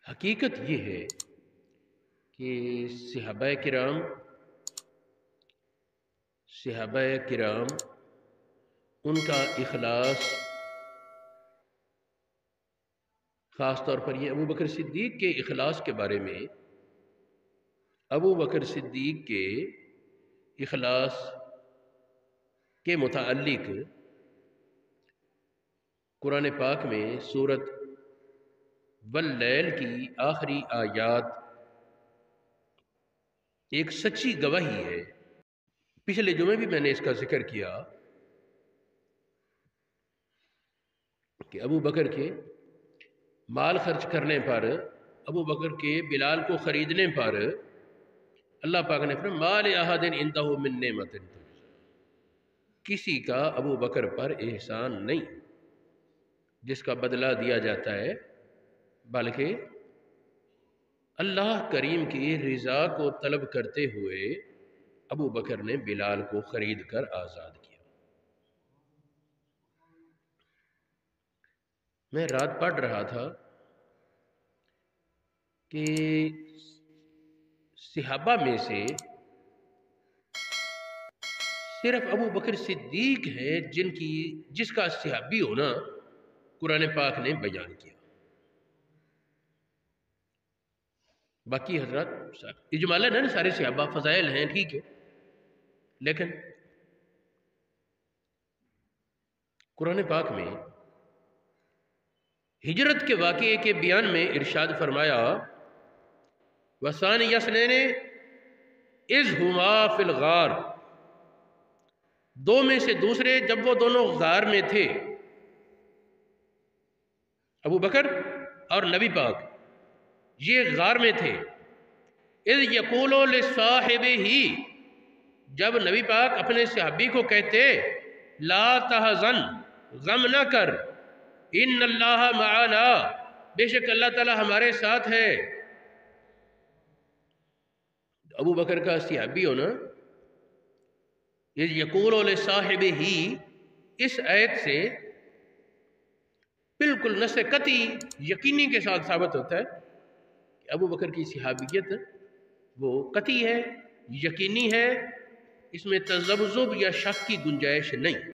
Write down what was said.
حقیقت یہ ہے کہ صحابہ کرام ان کا اخلاص، خاص طور پر یہ ابو بکر صدیق کے اخلاص کے بارے میں، ابو بکر صدیق کے اخلاص کے متعلق قرآن پاک میں سورۃ واللیل کی آخری آیات ایک سچی گواہی ہے۔ پچھلے جمعے بھی میں نے اس کا ذکر کیا کہ ابو بکر کے مال خرچ کرنے پر، ابو بکر کے بلال کو خریدنے پر اللہ پاک نے فرمایا ما لأحد عنده من نعمت، کسی کا ابو بکر پر احسان نہیں جس کا بدلہ دیا جاتا ہے، بلکہ اللہ کریم کی رضا کو طلب کرتے ہوئے ابو بکر نے بلال کو خرید کر آزاد کیا۔ میں رات پڑھ رہا تھا کہ صحابہ میں سے صرف ابو بکر صدیق ہے جس کا صحابی ہونا قرآن پاک نے بیان کیا۔ باقی حضرات اجمالاً ہے، سارے صحابہ فضائل ہیں، ٹھیک ہے، لیکن قرآن پاک میں ہجرت کے واقعے کے بیان میں ارشاد فرمایا وَثَانِيَ اثْنَيْنِ اِذْ هُمَا فِي الْغَارِ، دو میں سے دوسرے جب وہ دونوں غار میں تھے، ابو بکر اور نبی پاک یہ غار میں تھے۔ اِذْ يَقُولُ لِصَاحِبِهِ، جب نبی پاک اپنے صحابی کو کہتے لا تحزن، غم نہ کر، ان اللہ معنا، بے شک اللہ تعالی ہمارے ساتھ ہے۔ ابو بکر کا صحابی ہونا، اِذْ يَقُولُ لِصَاحِبِهِ، اس آیت سے بالکل نص قطعی یقینی کے ساتھ ثابت ہوتا ہے کہ ابو بکر کی صحابیت وہ قطعی ہے، یقینی ہے، اس میں تذبذب یا شک کی گنجائش نہیں۔